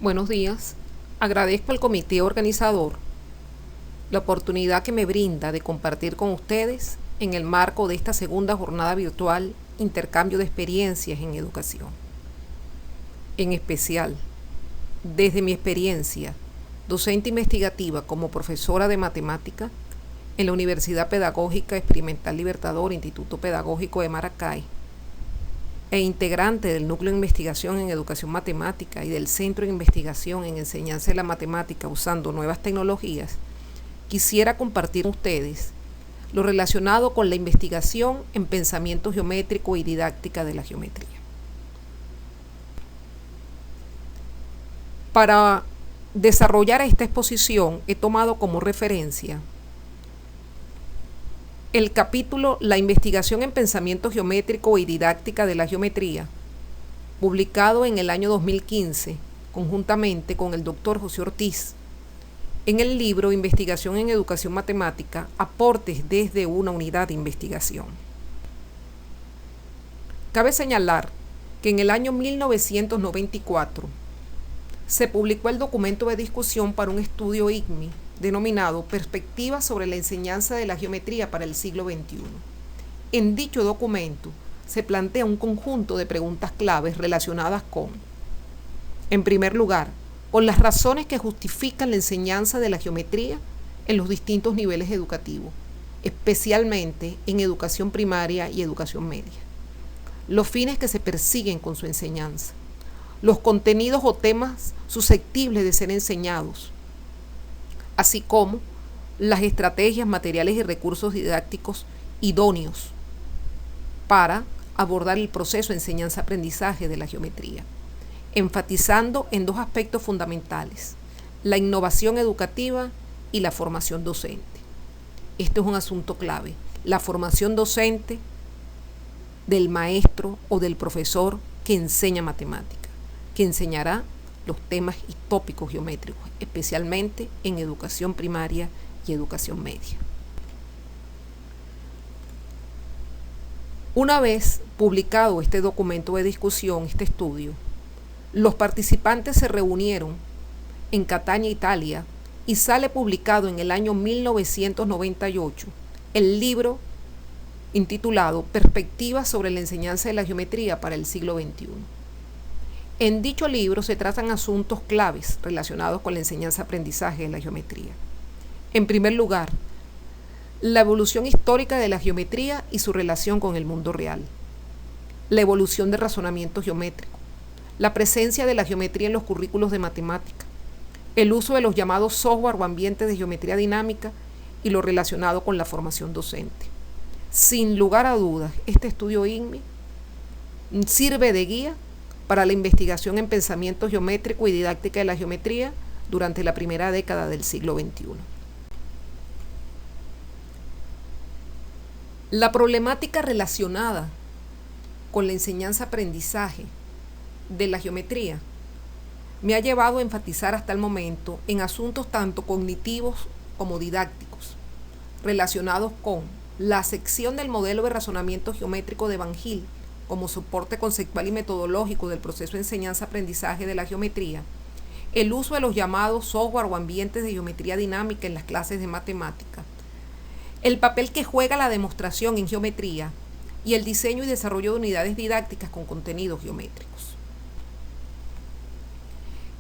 Buenos días. Agradezco al comité organizador la oportunidad que me brinda de compartir con ustedes en el marco de esta segunda jornada virtual Intercambio de Experiencias en Educación. En especial, desde mi experiencia docente investigativa como profesora de matemática en la Universidad Pedagógica Experimental Libertador, Instituto Pedagógico de Maracay, e integrante del Núcleo de Investigación en Educación Matemática y del Centro de Investigación en Enseñanza de la Matemática usando nuevas tecnologías, quisiera compartir con ustedes lo relacionado con la investigación en pensamiento geométrico y didáctica de la geometría. Para desarrollar esta exposición he tomado como referencia el capítulo La investigación en pensamiento geométrico y didáctica de la geometría, publicado en el año 2015, conjuntamente con el doctor José Ortiz, en el libro Investigación en Educación Matemática, aportes desde una unidad de investigación. Cabe señalar que en el año 1994 se publicó el documento de discusión para un estudio IGMI denominado Perspectivas sobre la enseñanza de la geometría para el siglo XXI. En dicho documento se plantea un conjunto de preguntas claves relacionadas con, en primer lugar, con las razones que justifican la enseñanza de la geometría en los distintos niveles educativos, especialmente en educación primaria y educación media, los fines que se persiguen con su enseñanza, los contenidos o temas susceptibles de ser enseñados, así como las estrategias, materiales y recursos didácticos idóneos para abordar el proceso de enseñanza-aprendizaje de la geometría, enfatizando en dos aspectos fundamentales: la innovación educativa y la formación docente. Este es un asunto clave, la formación docente del maestro o del profesor que enseña matemática, que enseñará los temas y tópicos geométricos, especialmente en educación primaria y educación media. Una vez publicado este documento de discusión, este estudio, los participantes se reunieron en Catania, Italia, y sale publicado en el año 1998 el libro intitulado Perspectivas sobre la enseñanza de la geometría para el siglo XXI. En dicho libro se tratan asuntos claves relacionados con la enseñanza-aprendizaje de la geometría. En primer lugar, la evolución histórica de la geometría y su relación con el mundo real, la evolución del razonamiento geométrico, la presencia de la geometría en los currículos de matemática, el uso de los llamados software o ambientes de geometría dinámica y lo relacionado con la formación docente. Sin lugar a dudas, este estudio IGMI sirve de guía para la investigación en pensamiento geométrico y didáctica de la geometría durante la primera década del siglo XXI. La problemática relacionada con la enseñanza-aprendizaje de la geometría me ha llevado a enfatizar hasta el momento en asuntos tanto cognitivos como didácticos, relacionados con la sección del modelo de razonamiento geométrico de Van Gil como soporte conceptual y metodológico del proceso de enseñanza-aprendizaje de la geometría, el uso de los llamados software o ambientes de geometría dinámica en las clases de matemática, el papel que juega la demostración en geometría y el diseño y desarrollo de unidades didácticas con contenidos geométricos.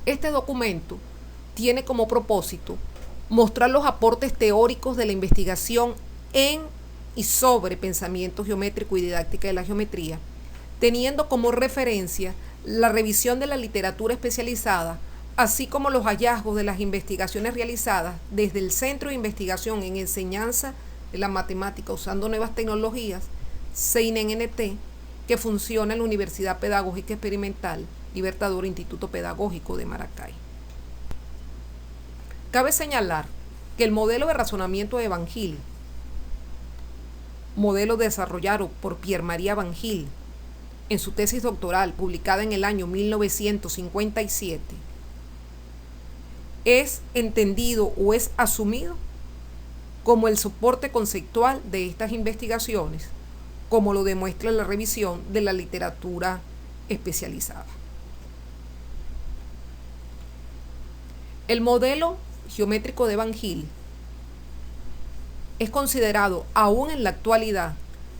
Este documento tiene como propósito mostrar los aportes teóricos de la investigación en y sobre pensamiento geométrico y didáctica de la geometría, teniendo como referencia la revisión de la literatura especializada, así como los hallazgos de las investigaciones realizadas desde el Centro de Investigación en Enseñanza de la Matemática usando nuevas tecnologías, CINENT, que funciona en la Universidad Pedagógica Experimental Libertador, Instituto Pedagógico de Maracay. Cabe señalar que el modelo de razonamiento de Van Gil, modelo desarrollado por Pierre-Marie Van Gil en su tesis doctoral publicada en el año 1957, es entendido o es asumido como el soporte conceptual de estas investigaciones, como lo demuestra la revisión de la literatura especializada. El modelo geométrico de Van Til es considerado aún en la actualidad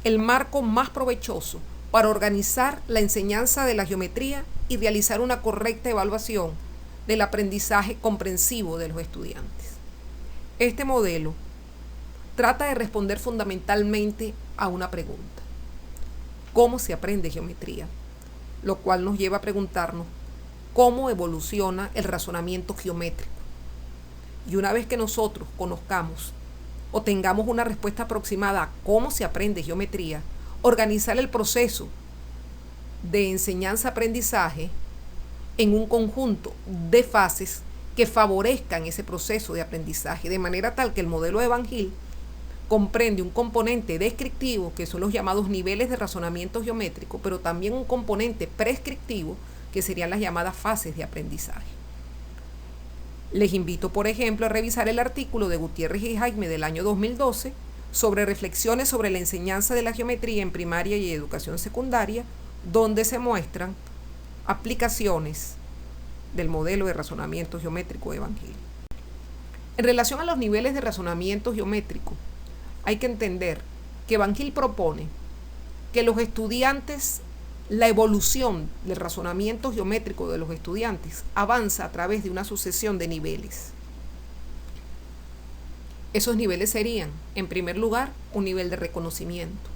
el marco más provechoso para organizar la enseñanza de la geometría y realizar una correcta evaluación del aprendizaje comprensivo de los estudiantes. Este modelo trata de responder fundamentalmente a una pregunta: ¿cómo se aprende geometría? Lo cual nos lleva a preguntarnos cómo evoluciona el razonamiento geométrico. Y una vez que nosotros conozcamos o tengamos una respuesta aproximada a cómo se aprende geometría, organizar el proceso de enseñanza-aprendizaje en un conjunto de fases que favorezcan ese proceso de aprendizaje, de manera tal que el modelo de Van Til comprende un componente descriptivo, que son los llamados niveles de razonamiento geométrico, pero también un componente prescriptivo, que serían las llamadas fases de aprendizaje. Les invito, por ejemplo, a revisar el artículo de Gutiérrez y Jaime del año 2012 sobre reflexiones sobre la enseñanza de la geometría en primaria y educación secundaria, donde se muestran aplicaciones del modelo de razonamiento geométrico de Van Til. En relación a los niveles de razonamiento geométrico, hay que entender que Van Til propone que los estudiantes, la evolución del razonamiento geométrico de los estudiantes avanza a través de una sucesión de niveles. Esos niveles serían, en primer lugar, un nivel de reconocimiento,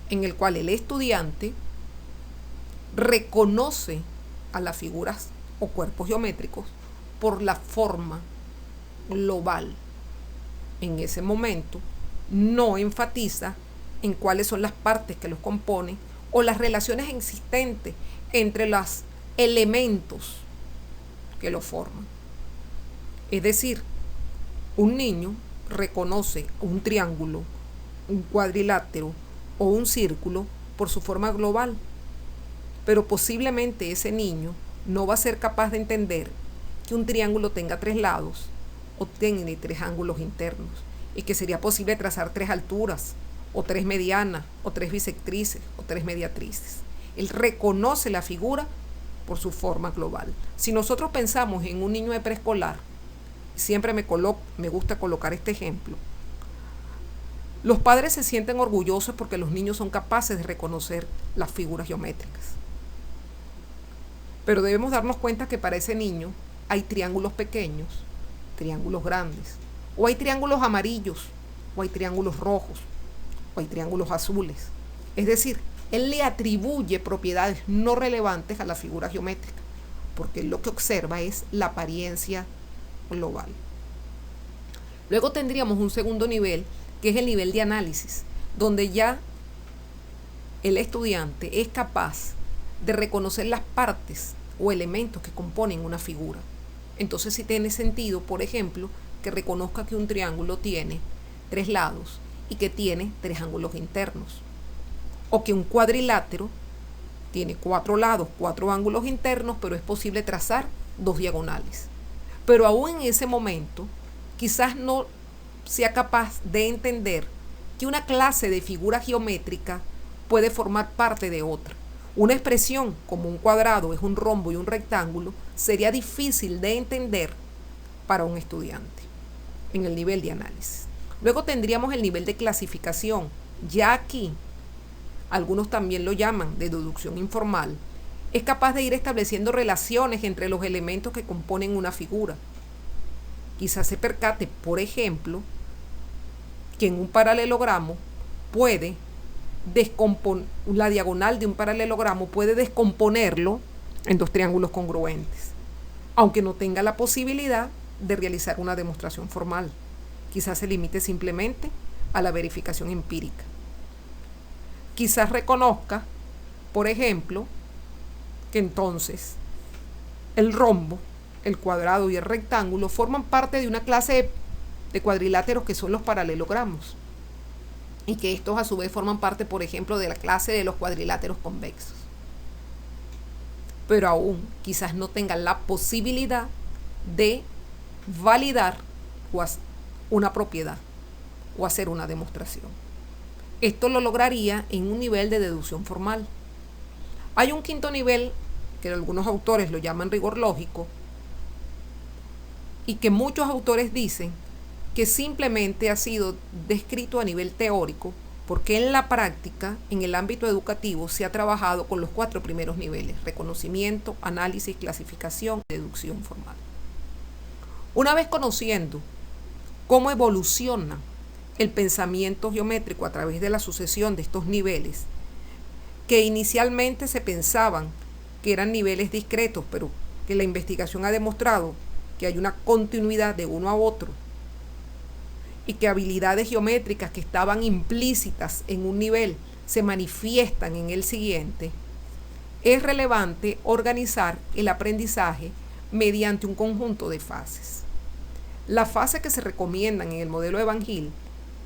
en el cual el estudiante reconoce a las figuras o cuerpos geométricos por la forma global. En ese momento no enfatiza en cuáles son las partes que los componen o las relaciones existentes entre los elementos que lo forman. Es decir, un niño reconoce un triángulo, un cuadrilátero o un círculo por su forma global, pero posiblemente ese niño no va a ser capaz de entender que un triángulo tenga 3 lados o tenga 3 ángulos internos, y que sería posible trazar 3 alturas, o 3 medianas, o 3 bisectrices, o 3 mediatrices. Él reconoce la figura por su forma global. Si nosotros pensamos en un niño de preescolar, siempre me gusta colocar este ejemplo, los padres se sienten orgullosos porque los niños son capaces de reconocer las figuras geométricas. Pero debemos darnos cuenta que para ese niño hay triángulos pequeños, triángulos grandes, o hay triángulos amarillos, o hay triángulos rojos, o hay triángulos azules. Es decir, él le atribuye propiedades no relevantes a la figura geométrica, porque él lo que observa es la apariencia global. Luego tendríamos un segundo nivel, que es el nivel de análisis, donde ya el estudiante es capaz de reconocer las partes o elementos que componen una figura. Entonces sí tiene sentido, por ejemplo, que reconozca que un triángulo tiene 3 lados y que tiene 3 ángulos internos, o que un cuadrilátero tiene 4 lados, 4 ángulos internos, pero es posible trazar 2 diagonales. Pero aún en ese momento quizás no sea capaz de entender que una clase de figura geométrica puede formar parte de otra. Una expresión como un cuadrado es un rombo y un rectángulo sería difícil de entender para un estudiante en el nivel de análisis. Luego tendríamos el nivel de clasificación. Ya aquí, algunos también lo llaman de deducción informal, es capaz de ir estableciendo relaciones entre los elementos que componen una figura. Quizás se percate, por ejemplo, que en un paralelogramo la diagonal de un paralelogramo puede descomponerlo en 2 triángulos congruentes, aunque no tenga la posibilidad de realizar una demostración formal. Quizás se limite simplemente a la verificación empírica. Quizás reconozca, por ejemplo, que entonces el rombo, el cuadrado y el rectángulo forman parte de una clase de cuadriláteros que son los paralelogramos, y que estos a su vez forman parte, por ejemplo, de la clase de los cuadriláteros convexos. Pero aún quizás no tengan la posibilidad de validar una propiedad o hacer una demostración. Esto lo lograría en un nivel de deducción formal. Hay un quinto nivel, que algunos autores lo llaman rigor lógico, y que muchos autores dicen que simplemente ha sido descrito a nivel teórico, porque en la práctica, en el ámbito educativo, se ha trabajado con los 4 primeros niveles: reconocimiento, análisis, clasificación y deducción formal. Una vez conociendo cómo evoluciona el pensamiento geométrico a través de la sucesión de estos niveles, que inicialmente se pensaban que eran niveles discretos, pero que la investigación ha demostrado que hay una continuidad de uno a otro, y que habilidades geométricas que estaban implícitas en un nivel se manifiestan en el siguiente, es relevante organizar el aprendizaje mediante un conjunto de fases. La fase que se recomiendan en el modelo Van Hill,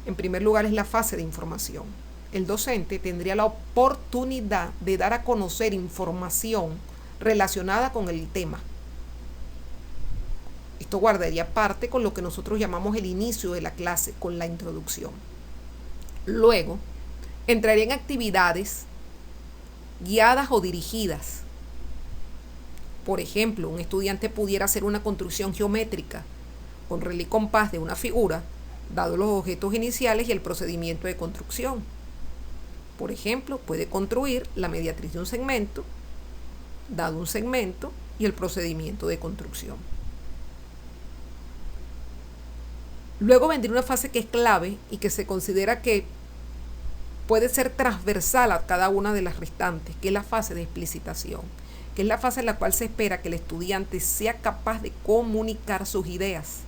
en primer lugar, es la fase de información. El docente tendría la oportunidad de dar a conocer información relacionada con el tema. Esto guardaría parte con lo que nosotros llamamos el inicio de la clase, con la introducción. Luego, entraría en actividades guiadas o dirigidas. Por ejemplo, un estudiante pudiera hacer una construcción geométrica con regla y compás de una figura, dado los objetos iniciales y el procedimiento de construcción. Por ejemplo, puede construir la mediatriz de un segmento, dado un segmento y el procedimiento de construcción. Luego vendría una fase que es clave y que se considera que puede ser transversal a cada una de las restantes, que es la fase de explicitación, que es la fase en la cual se espera que el estudiante sea capaz de comunicar sus ideas.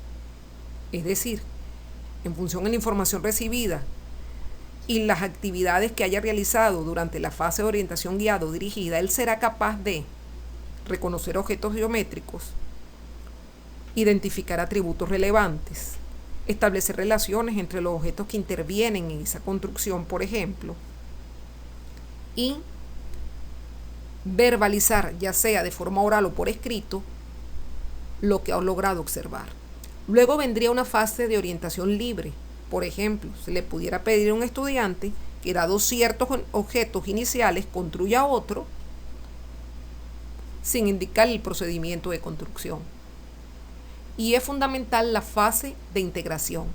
Es decir, en función de la información recibida y las actividades que haya realizado durante la fase de orientación guiada o dirigida, él será capaz de reconocer objetos geométricos, identificar atributos relevantes, establecer relaciones entre los objetos que intervienen en esa construcción, por ejemplo, y verbalizar, ya sea de forma oral o por escrito, lo que ha logrado observar. Luego vendría una fase de orientación libre. Por ejemplo, se le pudiera pedir a un estudiante que, dado ciertos objetos iniciales, construya otro sin indicar el procedimiento de construcción. Y es fundamental la fase de integración,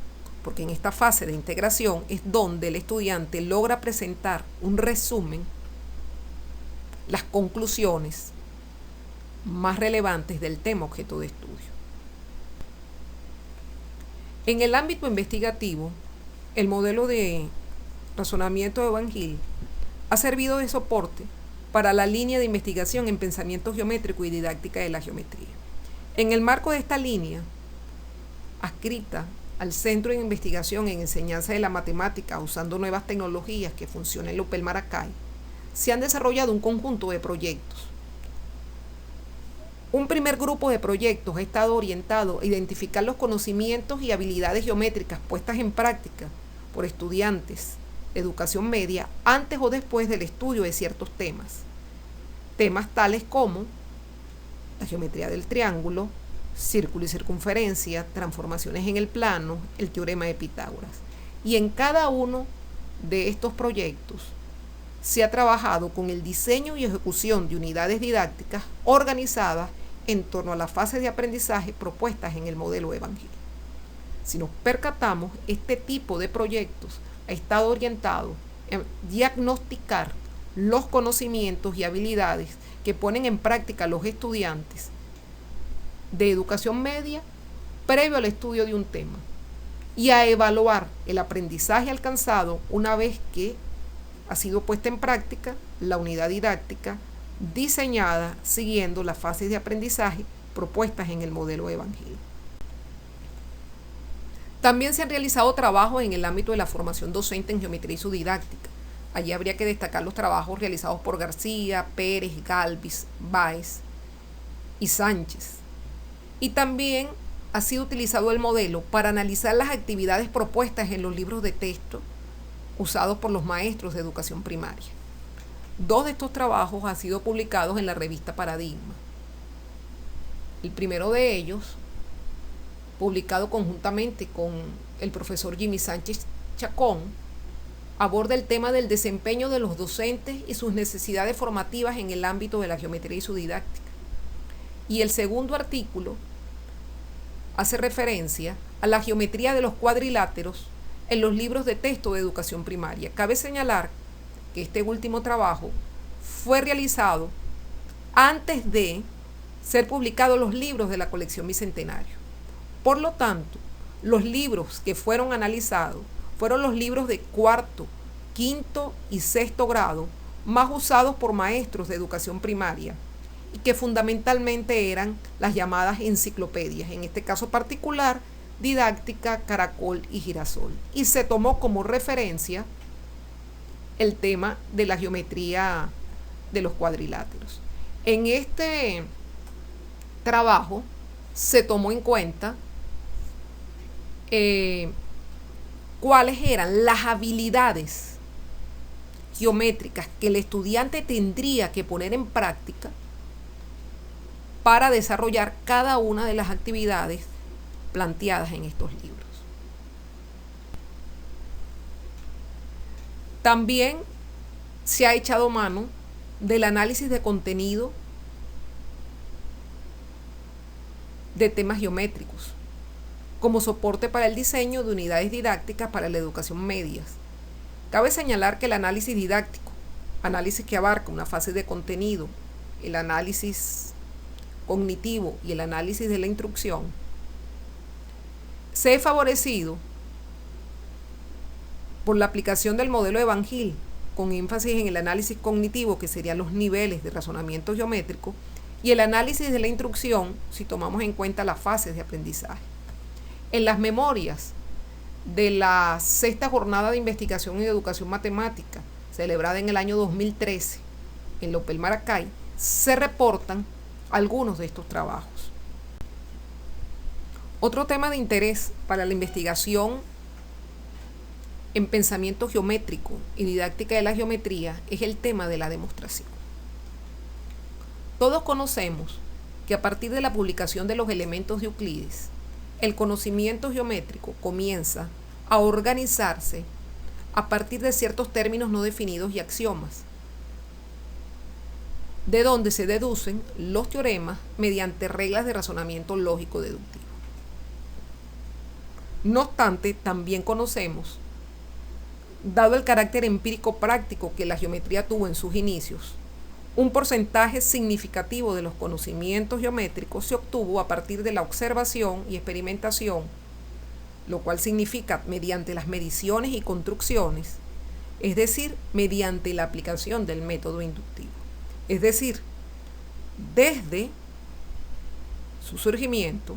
porque en esta fase de integración es donde el estudiante logra presentar un resumen, las conclusiones más relevantes del tema objeto de estudio. En el ámbito investigativo, el modelo de razonamiento de Van Hill ha servido de soporte para la línea de investigación en pensamiento geométrico y didáctica de la geometría. En el marco de esta línea, adscrita al Centro de Investigación en Enseñanza de la Matemática usando nuevas tecnologías que funciona en López Maracay, se han desarrollado un conjunto de proyectos. Un primer grupo de proyectos ha estado orientado a identificar los conocimientos y habilidades geométricas puestas en práctica por estudiantes de educación media antes o después del estudio de ciertos temas. Temas tales como la geometría del triángulo, círculo y circunferencia, transformaciones en el plano, el teorema de Pitágoras. Y en cada uno de estos proyectos se ha trabajado con el diseño y ejecución de unidades didácticas organizadas en torno a la fase de aprendizaje propuestas en el modelo Van Hill. Si nos percatamos, este tipo de proyectos ha estado orientado a diagnosticar los conocimientos y habilidades que ponen en práctica los estudiantes de educación media previo al estudio de un tema y a evaluar el aprendizaje alcanzado una vez que ha sido puesta en práctica la unidad didáctica diseñada siguiendo las fases de aprendizaje propuestas en el modelo Van Hill. También se han realizado trabajos en el ámbito de la formación docente en geometría y su didáctica. Allí habría que destacar los trabajos realizados por García, Pérez, Galvis, Báez y Sánchez. Y también ha sido utilizado el modelo para analizar las actividades propuestas en los libros de texto usados por los maestros de educación primaria. 2 de estos trabajos han sido publicados en la revista Paradigma. El primero de ellos, publicado conjuntamente con el profesor Jimmy Sánchez Chacón, aborda el tema del desempeño de los docentes y sus necesidades formativas en el ámbito de la geometría y su didáctica. Y el segundo artículo hace referencia a la geometría de los cuadriláteros en los libros de texto de educación primaria. Cabe señalar que este último trabajo fue realizado antes de ser publicados los libros de la colección Bicentenario. Por lo tanto, los libros que fueron analizados fueron los libros de cuarto, quinto y sexto grado, más usados por maestros de educación primaria, y que fundamentalmente eran las llamadas enciclopedias, en este caso particular, Didáctica, Caracol y Girasol. Y se tomó como referencia el tema de la geometría de los cuadriláteros. En este trabajo se tomó en cuenta cuáles eran las habilidades geométricas que el estudiante tendría que poner en práctica para desarrollar cada una de las actividades planteadas en estos libros. También se ha echado mano del análisis de contenido de temas geométricos como soporte para el diseño de unidades didácticas para la educación media. Cabe señalar que el análisis didáctico, análisis que abarca una fase de contenido, el análisis cognitivo y el análisis de la instrucción, se ha favorecido por la aplicación del modelo de Van Gil, con énfasis en el análisis cognitivo, que serían los niveles de razonamiento geométrico, y el análisis de la instrucción, si tomamos en cuenta las fases de aprendizaje. En las memorias de la sexta jornada de investigación en educación matemática, celebrada en el año 2013 en López Maracay, se reportan algunos de estos trabajos. Otro tema de interés para la investigación en pensamiento geométrico y didáctica de la geometría es el tema de la demostración. Todos conocemos que a partir de la publicación de los elementos de Euclides, el conocimiento geométrico comienza a organizarse a partir de ciertos términos no definidos y axiomas, de donde se deducen los teoremas mediante reglas de razonamiento lógico deductivo. No obstante, también conocemos, dado el carácter empírico práctico que la geometría tuvo en sus inicios, un porcentaje significativo de los conocimientos geométricos se obtuvo a partir de la observación y experimentación, lo cual significa mediante las mediciones y construcciones, es decir, mediante la aplicación del método inductivo. Es decir, desde su surgimiento,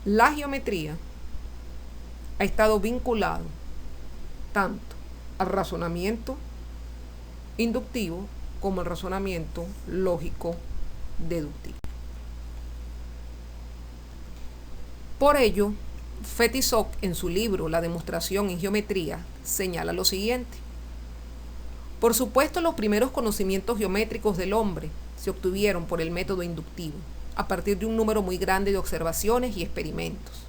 la geometría ha estado vinculado tanto al razonamiento inductivo como al razonamiento lógico deductivo. Por ello, Fetisov, en su libro La demostración en geometría, señala lo siguiente: por supuesto, los primeros conocimientos geométricos del hombre se obtuvieron por el método inductivo, a partir de un número muy grande de observaciones y experimentos.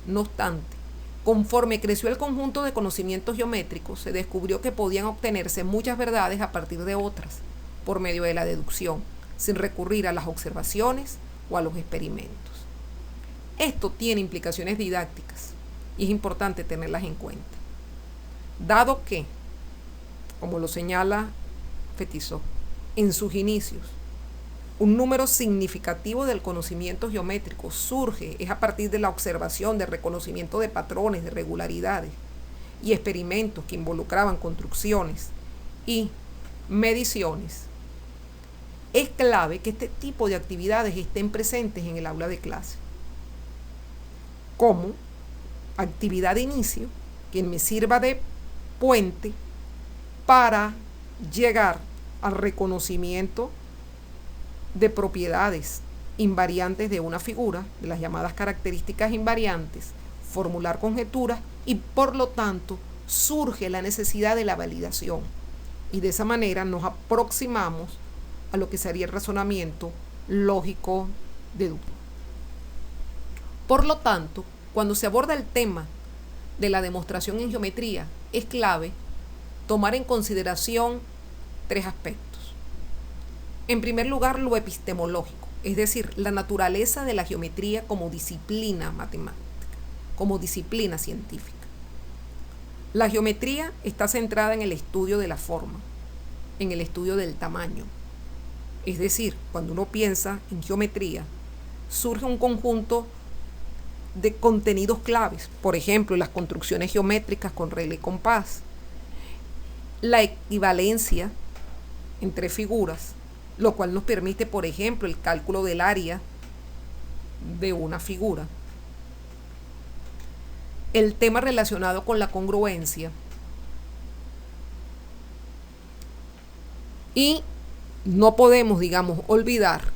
No obstante, conforme creció el conjunto de conocimientos geométricos, se descubrió que podían obtenerse muchas verdades a partir de otras, por medio de la deducción, sin recurrir a las observaciones o a los experimentos. Esto tiene implicaciones didácticas y es importante tenerlas en cuenta, dado que, como lo señala Fetisov, en sus inicios, un número significativo del conocimiento geométrico surge es a partir de la observación, de reconocimiento de patrones, de regularidades y experimentos que involucraban construcciones y mediciones. Es clave que este tipo de actividades estén presentes en el aula de clase, como actividad de inicio que me sirva de puente para llegar al reconocimiento de propiedades invariantes de una figura, de las llamadas características invariantes, formular conjeturas y por lo tanto surge la necesidad de la validación. Y de esa manera nos aproximamos a lo que sería el razonamiento lógico deductivo. Por lo tanto, cuando se aborda el tema de la demostración en geometría, es clave tomar en consideración tres aspectos. En primer lugar, lo epistemológico, es decir, la naturaleza de la geometría como disciplina matemática, como disciplina científica. La geometría está centrada en el estudio de la forma, en el estudio del tamaño. Es decir, cuando uno piensa en geometría, surge un conjunto de contenidos claves, por ejemplo, las construcciones geométricas con regla y compás, la equivalencia entre figuras, lo cual nos permite, por ejemplo, el cálculo del área de una figura, el tema relacionado con la congruencia y no podemos, digamos, olvidar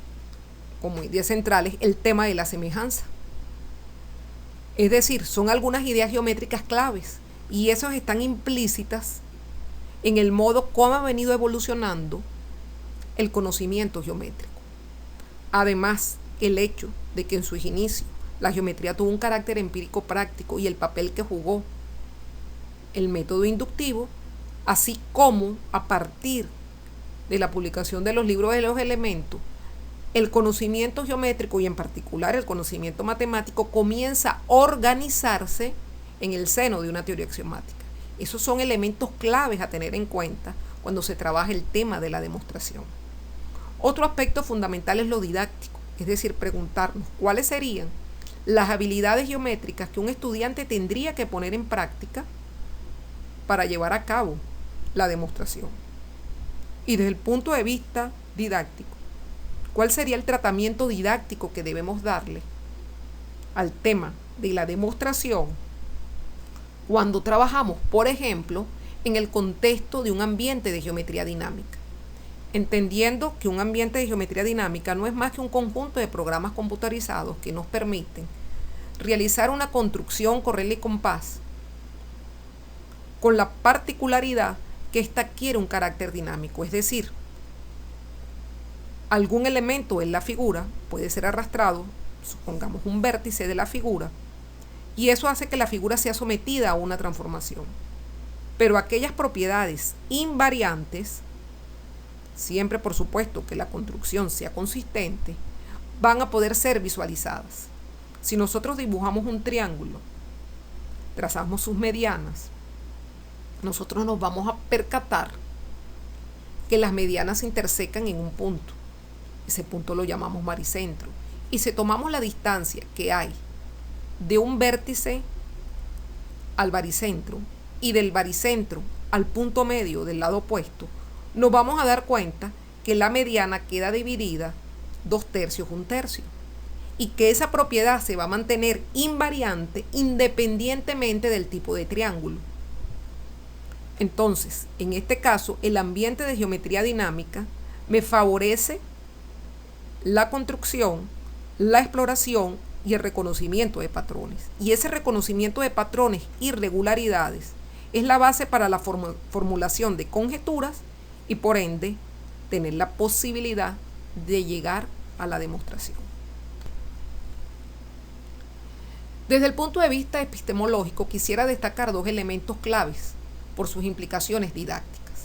como ideas centrales el tema de la semejanza. Es decir, son algunas ideas geométricas claves y esas están implícitas en el modo como ha venido evolucionando el conocimiento geométrico. Además, el hecho de que en sus inicios la geometría tuvo un carácter empírico práctico y el papel que jugó el método inductivo, así como a partir de la publicación de los libros de los elementos, el conocimiento geométrico y en particular el conocimiento matemático comienza a organizarse en el seno de una teoría axiomática. Esos son elementos claves a tener en cuenta cuando se trabaja el tema de la demostración. Otro aspecto fundamental es lo didáctico, es decir, preguntarnos cuáles serían las habilidades geométricas que un estudiante tendría que poner en práctica para llevar a cabo la demostración. Y desde el punto de vista didáctico, ¿cuál sería el tratamiento didáctico que debemos darle al tema de la demostración cuando trabajamos, por ejemplo, en el contexto de un ambiente de geometría dinámica? Entendiendo que un ambiente de geometría dinámica no es más que un conjunto de programas computarizados que nos permiten realizar una construcción con regla y compás, con la particularidad que ésta adquiere un carácter dinámico, es decir, algún elemento en la figura puede ser arrastrado, supongamos un vértice de la figura, y eso hace que la figura sea sometida a una transformación. Pero aquellas propiedades invariantes, siempre por supuesto que la construcción sea consistente, van a poder ser visualizadas. Si nosotros dibujamos un triángulo, trazamos sus medianas, nosotros nos vamos a percatar que las medianas se intersecan en un punto. Ese punto lo llamamos baricentro. Y si tomamos la distancia que hay de un vértice al baricentro y del baricentro al punto medio del lado opuesto, nos vamos a dar cuenta que la mediana queda dividida 2/3, 1/3, y que esa propiedad se va a mantener invariante independientemente del tipo de triángulo. Entonces, en este caso, el ambiente de geometría dinámica me favorece la construcción, la exploración y el reconocimiento de patrones. Y ese reconocimiento de patrones y regularidades es la base para la formulación de conjeturas y por ende tener la posibilidad de llegar a la demostración. Desde el punto de vista epistemológico, quisiera destacar dos elementos claves por sus implicaciones didácticas.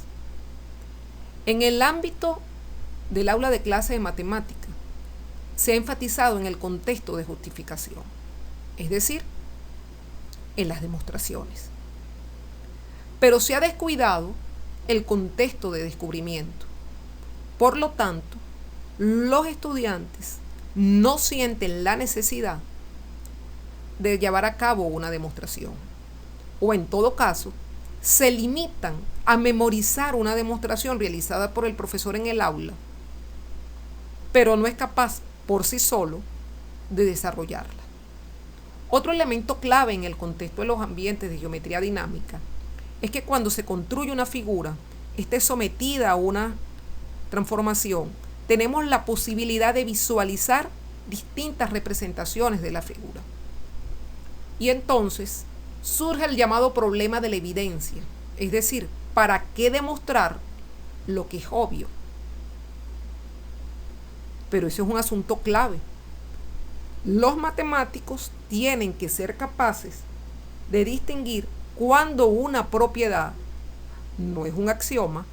En el ámbito del aula de clase de matemática, se ha enfatizado en el contexto de justificación, es decir, en las demostraciones. Pero se ha descuidado el contexto de descubrimiento. Por lo tanto, los estudiantes no sienten la necesidad de llevar a cabo una demostración, o en todo caso, se limitan a memorizar una demostración realizada por el profesor en el aula, pero no es capaz por sí solo de desarrollarla. Otro elemento clave en el contexto de los ambientes de geometría dinámica es que cuando se construye una figura, esté sometida a una transformación, tenemos la posibilidad de visualizar distintas representaciones de la figura. Y entonces surge el llamado problema de la evidencia, es decir, ¿para qué demostrar lo que es obvio? Pero eso es un asunto clave. Los matemáticos tienen que ser capaces de distinguir cuando una propiedad no es un axioma,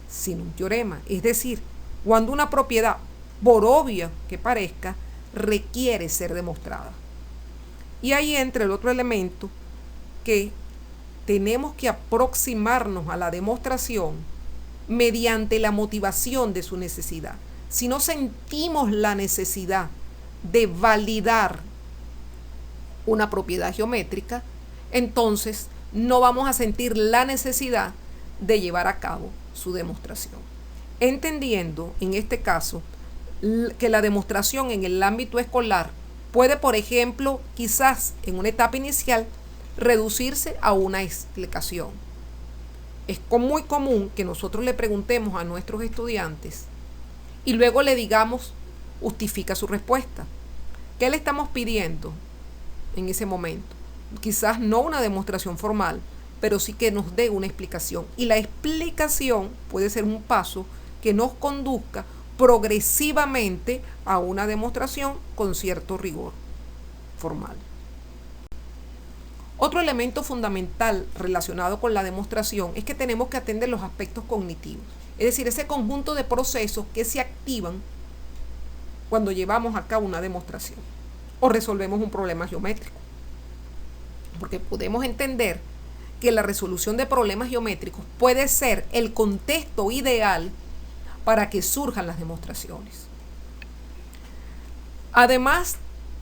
sino un teorema. Es decir, cuando una propiedad por obvia que parezca, requiere ser demostrada. Y ahí entra el otro elemento, que tenemos que aproximarnos a la demostración mediante la motivación de su necesidad. Si no sentimos la necesidad de validar una propiedad geométrica, entonces no vamos a sentir la necesidad de llevar a cabo su demostración. Entendiendo en este caso que la demostración en el ámbito escolar puede, por ejemplo, quizás en una etapa inicial, reducirse a una explicación. Es muy común que nosotros le preguntemos a nuestros estudiantes y luego le digamos, justifica su respuesta. ¿Qué le estamos pidiendo en ese momento? Quizás no una demostración formal, pero sí que nos dé una explicación. Y la explicación puede ser un paso que nos conduzca progresivamente a una demostración con cierto rigor formal. Otro elemento fundamental relacionado con la demostración es que tenemos que atender los aspectos cognitivos, es decir, ese conjunto de procesos que se activan cuando llevamos a cabo una demostración o resolvemos un problema geométrico. Porque podemos entender que la resolución de problemas geométricos puede ser el contexto ideal para que surjan las demostraciones. Además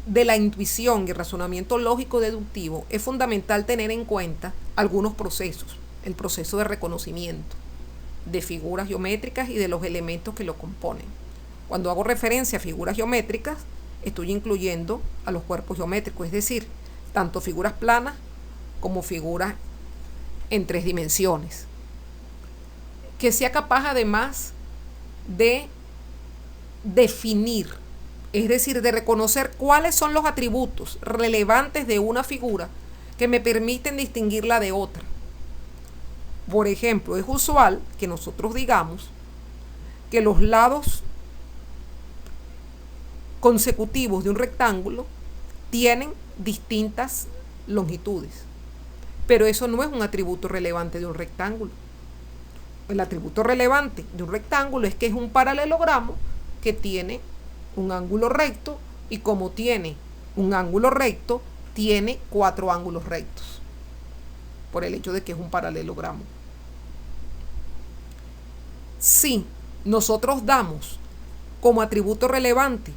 de la intuición y el razonamiento lógico deductivo, es fundamental tener en cuenta algunos procesos. El proceso de reconocimiento de figuras geométricas y de los elementos que lo componen. Cuando hago referencia a figuras geométricas, estoy incluyendo a los cuerpos geométricos, es decir, tanto figuras planas como figuras en 3 dimensiones. Que sea capaz además de definir, es decir, de reconocer cuáles son los atributos relevantes de una figura que me permiten distinguirla de otra. Por ejemplo, es usual que nosotros digamos que los lados consecutivos de un rectángulo tienen distintas longitudes, pero eso no es un atributo relevante de un rectángulo. El atributo relevante de un rectángulo es que es un paralelogramo que tiene un ángulo recto, y como tiene un ángulo recto, tiene 4 ángulos rectos, por el hecho de que es un paralelogramo. Si nosotros damos como atributo relevante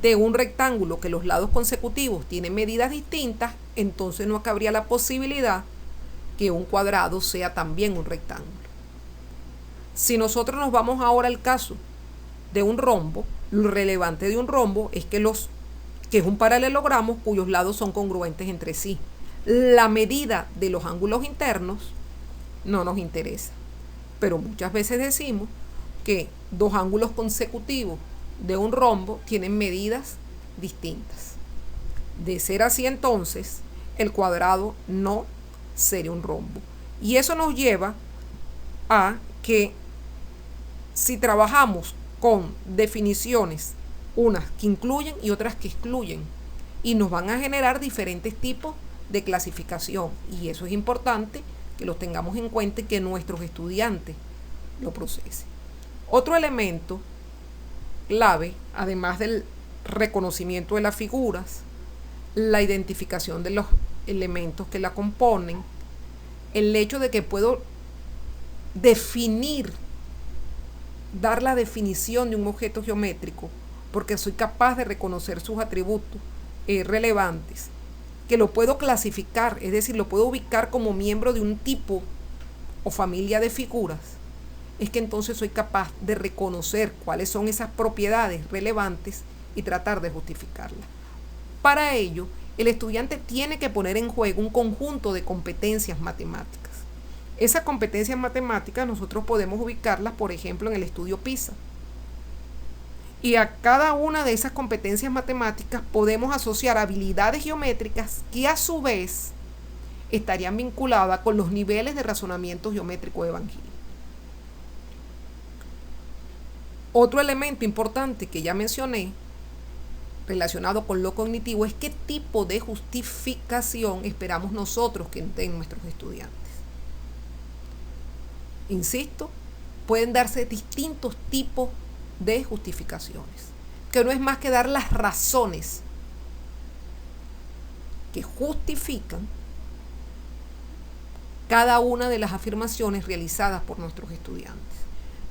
de un rectángulo que los lados consecutivos tienen medidas distintas, entonces no cabría la posibilidad que un cuadrado sea también un rectángulo. Si nosotros nos vamos ahora al caso de un rombo, lo relevante de un rombo es que es un paralelogramo cuyos lados son congruentes entre sí. La medida de los ángulos internos no nos interesa, pero muchas veces decimos que 2 ángulos consecutivos de un rombo tienen medidas distintas. De ser así, entonces el cuadrado no sería un rombo, y eso nos lleva a que si trabajamos con definiciones, unas que incluyen y otras que excluyen, y nos van a generar diferentes tipos de clasificación, y eso es importante que lo tengamos en cuenta y que nuestros estudiantes lo procesen. Otro elemento clave, además del reconocimiento de las figuras, la identificación de los elementos que la componen, el hecho de que puedo dar la definición de un objeto geométrico porque soy capaz de reconocer sus atributos relevantes, que lo puedo clasificar, es decir, lo puedo ubicar como miembro de un tipo o familia de figuras, es que entonces soy capaz de reconocer cuáles son esas propiedades relevantes y tratar de justificarlas. Para ello, el estudiante tiene que poner en juego un conjunto de competencias matemáticas. Esas competencias matemáticas nosotros podemos ubicarlas, por ejemplo, en el estudio PISA. Y a cada una de esas competencias matemáticas podemos asociar habilidades geométricas que a su vez estarían vinculadas con los niveles de razonamiento geométrico evangélico. Otro elemento importante que ya mencioné, relacionado con lo cognitivo, es qué tipo de justificación esperamos nosotros que den nuestros estudiantes. Insisto, pueden darse distintos tipos de justificaciones. que no es más que dar las razones que justifican cada una de las afirmaciones realizadas por nuestros estudiantes,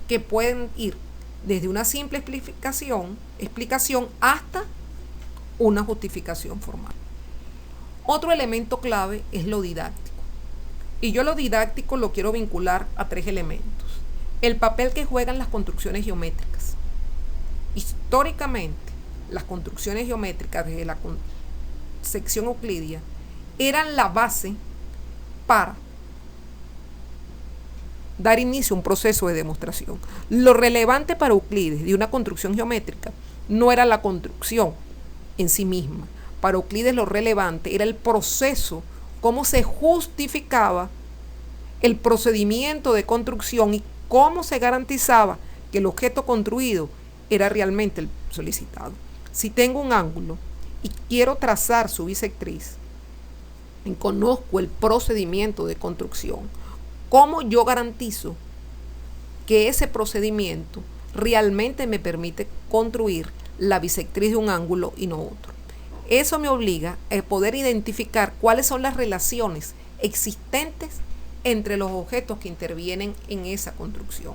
que pueden ir desde una simple explicación hasta una justificación formal. Otro elemento clave es lo didáctico. Y yo lo didáctico lo quiero vincular a 3 elementos. El papel que juegan las construcciones geométricas. Históricamente, las construcciones geométricas desde la sección euclidia eran la base para dar inicio a un proceso de demostración. Lo relevante para Euclides de una construcción geométrica no era la construcción en sí misma. Para Euclides lo relevante era el proceso, cómo se justificaba el procedimiento de construcción y cómo se garantizaba que el objeto construido era realmente el solicitado. Si tengo un ángulo y quiero trazar su bisectriz, conozco el procedimiento de construcción. ¿Cómo yo garantizo que ese procedimiento realmente me permite construir la bisectriz de un ángulo y no otro? Eso me obliga a poder identificar cuáles son las relaciones existentes entre los objetos que intervienen en esa construcción.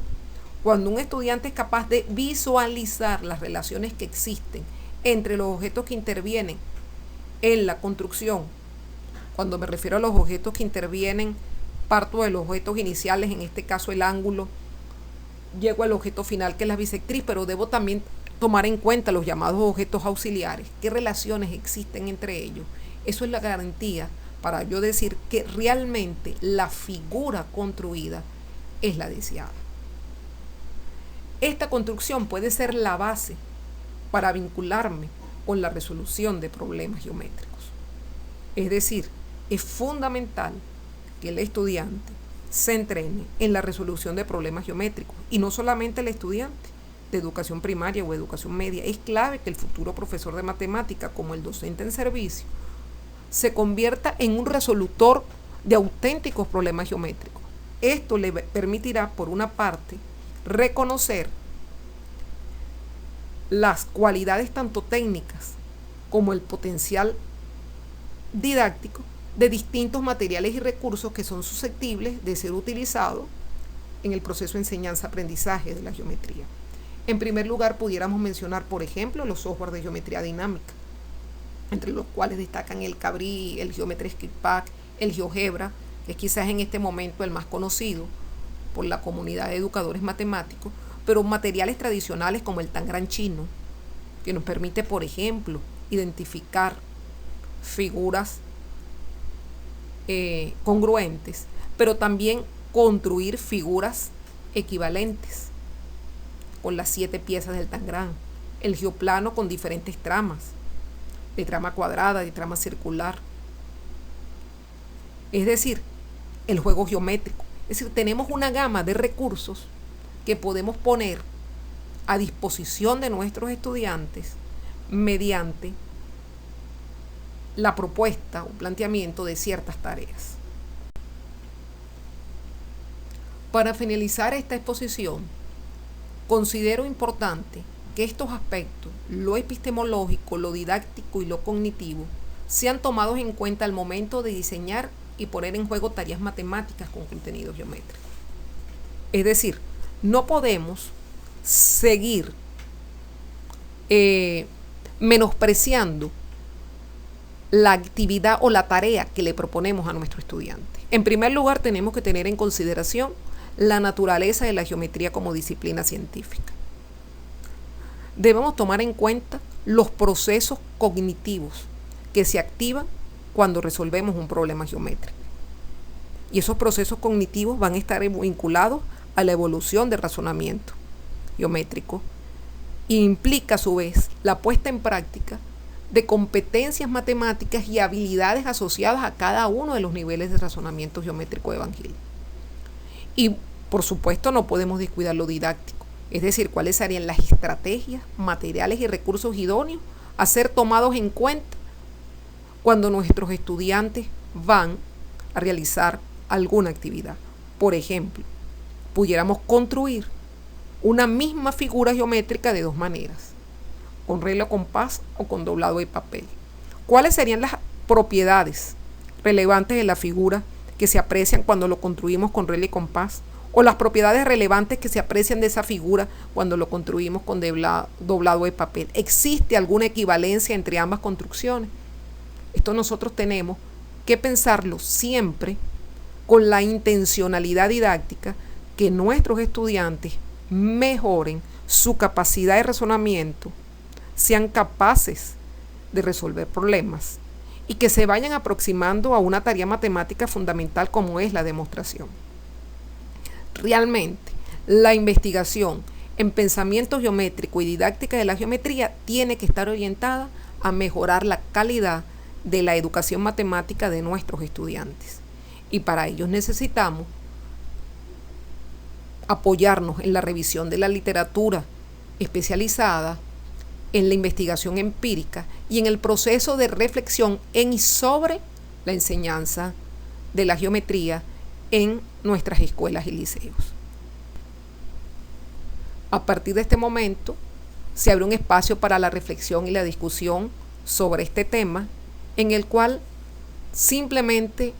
Cuando un estudiante es capaz de visualizar las relaciones que existen entre los objetos que intervienen en la construcción, cuando me refiero a los objetos que intervienen, parto de los objetos iniciales, en este caso el ángulo, llego al objeto final que es la bisectriz, pero debo también tomar en cuenta los llamados objetos auxiliares, qué relaciones existen entre ellos. Eso es la garantía para yo decir que realmente la figura construida es la deseada. Esta construcción puede ser la base para vincularme con la resolución de problemas geométricos. Es decir, es fundamental que el estudiante se entrene en la resolución de problemas geométricos, y no solamente el estudiante de educación primaria o educación media. Es clave que el futuro profesor de matemática, como el docente en servicio, se convierta en un resolutor de auténticos problemas geométricos. Esto le permitirá, por una parte, reconocer las cualidades tanto técnicas como el potencial didáctico de distintos materiales y recursos que son susceptibles de ser utilizados en el proceso de enseñanza-aprendizaje de la geometría. En primer lugar, pudiéramos mencionar, por ejemplo, los software de geometría dinámica, entre los cuales destacan el Cabri, el Geometry Sketch Pack, el GeoGebra, que es quizás en este momento el más conocido por la comunidad de educadores matemáticos, pero materiales tradicionales como el Tangram chino, que nos permite, por ejemplo, identificar figuras congruentes, pero también construir figuras equivalentes con las 7 piezas del Tangram. El geoplano con diferentes tramas, de trama cuadrada, de trama circular. Es decir, el juego geométrico. Es decir, tenemos una gama de recursos que podemos poner a disposición de nuestros estudiantes mediante la propuesta o planteamiento de ciertas tareas. Para finalizar esta exposición, considero importante que estos aspectos, lo epistemológico, lo didáctico y lo cognitivo, sean tomados en cuenta al momento de diseñar y poner en juego tareas matemáticas con contenido geométrico. Es decir, no podemos seguir menospreciando la actividad o la tarea que le proponemos a nuestro estudiante. En primer lugar, tenemos que tener en consideración la naturaleza de la geometría como disciplina científica. Debemos tomar en cuenta los procesos cognitivos que se activan cuando resolvemos un problema geométrico. Y esos procesos cognitivos van a estar vinculados a la evolución del razonamiento geométrico e implica a su vez la puesta en práctica de competencias matemáticas y habilidades asociadas a cada uno de los niveles de razonamiento geométrico evangélico. Y por supuesto no podemos descuidar lo didáctico, es decir, cuáles serían las estrategias, materiales y recursos idóneos a ser tomados en cuenta cuando nuestros estudiantes van a realizar alguna actividad. Por ejemplo, pudiéramos construir una misma figura geométrica de 2 maneras. con regla, compás o con doblado de papel. ¿Cuáles serían las propiedades relevantes de la figura que se aprecian cuando lo construimos con regla y compás? O las propiedades relevantes que se aprecian de esa figura cuando lo construimos con doblado de papel. ¿Existe alguna equivalencia entre ambas construcciones? Esto nosotros tenemos que pensarlo siempre con la intencionalidad didáctica que nuestros estudiantes mejoren su capacidad de razonamiento, sean capaces de resolver problemas y que se vayan aproximando a una tarea matemática fundamental como es la demostración. Realmente, la investigación en pensamiento geométrico y didáctica de la geometría tiene que estar orientada a mejorar la calidad de la educación matemática de nuestros estudiantes. Y para ello necesitamos apoyarnos en la revisión de la literatura especializada, en la investigación empírica y en el proceso de reflexión en y sobre la enseñanza de la geometría en nuestras escuelas y liceos. A partir de este momento, se abre un espacio para la reflexión y la discusión sobre este tema, en el cual simplemente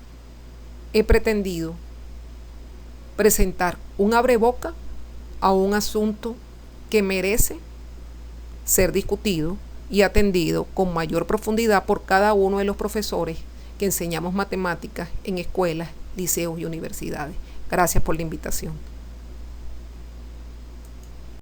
he pretendido presentar un abreboca a un asunto que merece ser discutido y atendido con mayor profundidad por cada uno de los profesores que enseñamos matemáticas en escuelas, liceos y universidades. Gracias por la invitación.